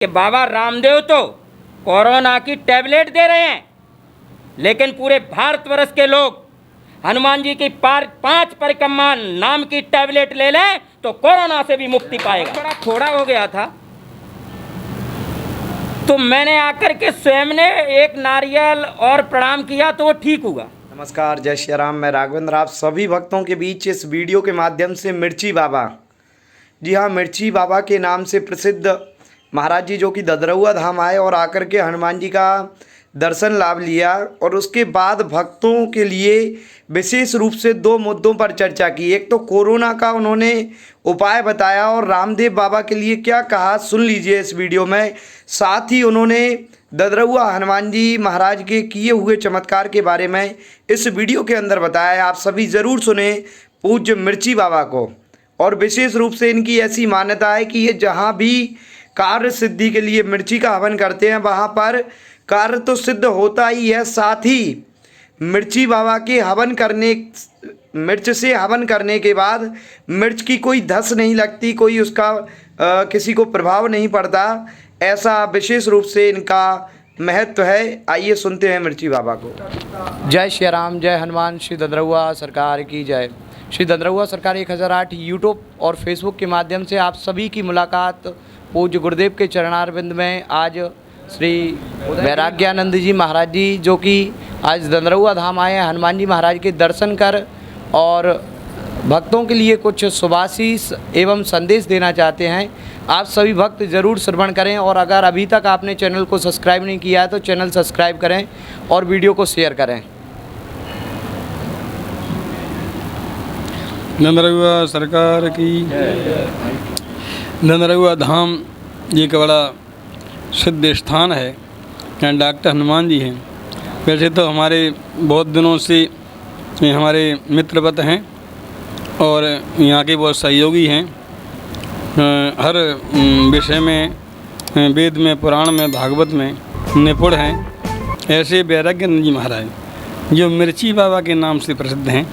कि बाबा रामदेव तो कोरोना की टैबलेट दे रहे हैं, लेकिन पूरे भारतवर्ष के लोग हनुमान जी की 5 परिक्रमा नाम की टैबलेट ले लें तो कोरोना से भी मुक्ति पाएगा। बड़ा थोड़ा हो गया था तो मैंने आकर के स्वयं ने एक नारियल और प्रणाम किया तो वो ठीक हुआ। नमस्कार, जय श्री राम। मैं राघवेंद्र आप सभी भक्तों के बीच इस वीडियो के माध्यम से मिर्ची बाबा, जी हाँ, मिर्ची बाबा के नाम से प्रसिद्ध महाराज जी जो कि ददरौआ धाम आए और आकर के हनुमान जी का दर्शन लाभ लिया और उसके बाद भक्तों के लिए विशेष रूप से 2 मुद्दों पर चर्चा की। एक तो कोरोना का उन्होंने उपाय बताया और रामदेव बाबा के लिए क्या कहा, सुन लीजिए इस वीडियो में। साथ ही उन्होंने ददरौआ हनुमान जी महाराज के किए हुए चमत्कार के बारे में इस वीडियो के अंदर बताया। आप सभी ज़रूर सुने पूज्य मिर्ची बाबा को। और विशेष रूप से इनकी ऐसी मान्यता है कि ये जहाँ भी कार्य सिद्धि के लिए मिर्ची का हवन करते हैं वहाँ पर कार्य तो सिद्ध होता ही है, साथ ही मिर्ची बाबा के मिर्च से हवन करने के बाद मिर्च की कोई धस नहीं लगती, कोई उसका किसी को प्रभाव नहीं पड़ता। ऐसा विशेष रूप से इनका महत्व है। आइए सुनते हैं मिर्ची बाबा को। जय श्री राम, जय हनुमान, श्री ददरौआ सरकार की जय। श्री ददरौआ सरकार 1008 यूट्यूब और फेसबुक के माध्यम से आप सभी की मुलाकात पूज्य गुरुदेव के चरणारविंद में आज श्री वैराग्यानंद जी महाराज जी जो कि आज ददरौआ धाम आए हैं हनुमान जी महाराज के दर्शन कर और भक्तों के लिए कुछ शुभाशीष एवं संदेश देना चाहते हैं। आप सभी भक्त ज़रूर श्रवण करें और अगर अभी तक आपने चैनल को सब्सक्राइब नहीं किया है तो चैनल सब्सक्राइब करें और वीडियो को शेयर करें। ददरौआ सरकार की। ददरौआ धाम एक बड़ा सिद्ध स्थान है, यहाँ डॉक्टर हनुमान जी हैं। वैसे तो हमारे बहुत दिनों से हमारे मित्रवत हैं और यहाँ के बहुत सहयोगी हैं। हर विषय में, वेद में, पुराण में, भागवत में निपुण हैं। ऐसे वैराग्यानंद जी महाराज जो मिर्ची बाबा के नाम से प्रसिद्ध हैं,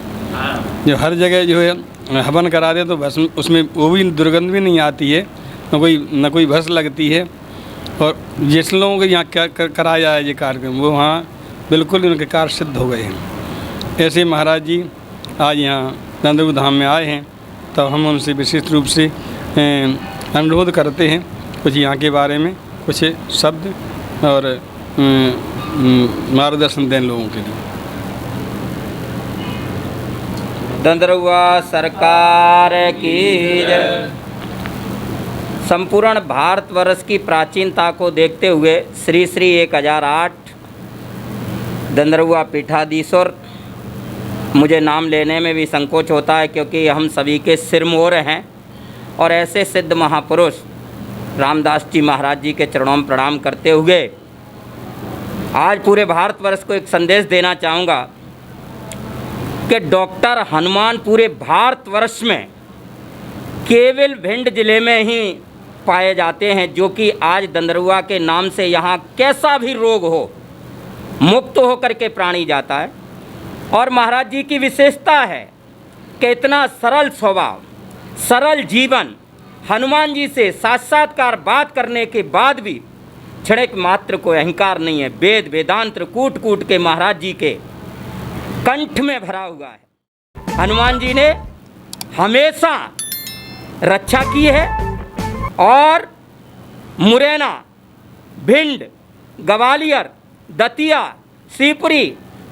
जो हर जगह जो है हवन करा दे तो भस्म उसमें वो भी दुर्गंध भी नहीं आती है, न कोई भस लगती है। और जिस लोगों के यहाँ कराया है ये कार्यक्रम वो वहाँ बिल्कुल उनके कार्य सिद्ध हो गए हैं। ऐसे महाराज जी आज यहाँ ददरौआ धाम में आए हैं तो हम उनसे विशेष रूप से अनुरोध करते हैं कुछ यहाँ के बारे में कुछ शब्द और मार्गदर्शन दें लोगों के लिए। ददरौआ सरकार की जय। संपूर्ण भारतवर्ष की प्राचीनता को देखते हुए श्री श्री 1008 ददरौआ पीठाधीश्वर, मुझे नाम लेने में भी संकोच होता है क्योंकि हम सभी के सिरमौर हैं और ऐसे सिद्ध महापुरुष रामदास जी महाराज जी के चरणों में प्रणाम करते हुए आज पूरे भारतवर्ष को एक संदेश देना चाहूँगा कि डॉक्टर हनुमान पूरे भारतवर्ष में केवल भिंड जिले में ही पाए जाते हैं, जो कि आज ददरौआ के नाम से यहाँ कैसा भी रोग हो मुक्त होकर के प्राणी जाता है। और महाराज जी की विशेषता है कि इतना सरल स्वभाव, सरल जीवन, हनुमान जी से साक्षात्कार बात करने के बाद भी क्षणिक मात्र को अहंकार नहीं है। वेद वेदांत कूट कूट के महाराज जी के कंठ में भरा हुआ है। हनुमान जी ने हमेशा रक्षा की है और मुरैना, भिंड, ग्वालियर, दतिया, शिवपुरी,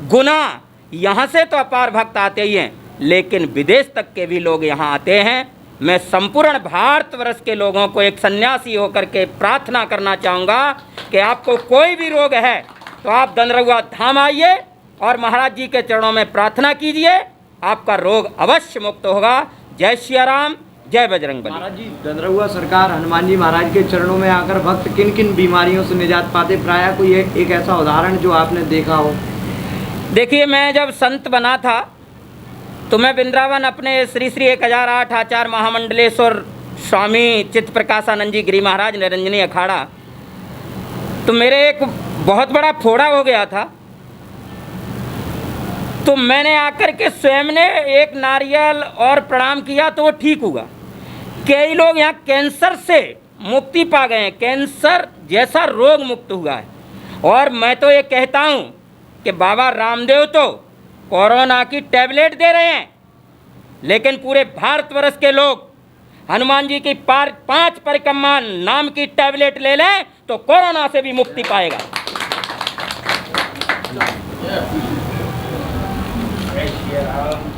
गुना, यहाँ से तो अपार भक्त आते ही हैं, लेकिन विदेश तक के भी लोग यहाँ आते हैं। मैं संपूर्ण भारतवर्ष के लोगों को एक सन्यासी होकर के प्रार्थना करना चाहूँगा कि आपको कोई भी रोग है तो आप ददरौआ धाम आइए और महाराज जी के चरणों में प्रार्थना कीजिए, आपका रोग अवश्य मुक्त होगा। जय श्री राम, जय बजरंगबली। महाराज जी, ददरौआ सरकार हनुमान जी महाराज के चरणों में आकर भक्त किन किन बीमारियों से निजात पाते, प्रायः कोई एक ऐसा उदाहरण जो आपने देखा हो? देखिए, मैं जब संत बना था तो मैं वृंदावन अपने श्री श्री 1008 आचार्य महामंडलेश्वर स्वामी चित्त प्रकाशानंद जी गिरी महाराज निरंजनी अखाड़ा, तो मेरे एक बहुत बड़ा फोड़ा हो गया था। तो मैंने आकर के स्वयं ने एक नारियल और प्रणाम किया तो वो ठीक हुआ। कई लोग यहाँ कैंसर से मुक्ति पा गए हैं, कैंसर जैसा रोग मुक्त हुआ है। और मैं तो ये कहता हूँ कि बाबा रामदेव तो कोरोना की टैबलेट दे रहे हैं, लेकिन पूरे भारतवर्ष के लोग हनुमान जी की 5 परिक्रमा नाम की टैबलेट ले लें तो कोरोना से भी मुक्ति पाएगा। जय श्री राम।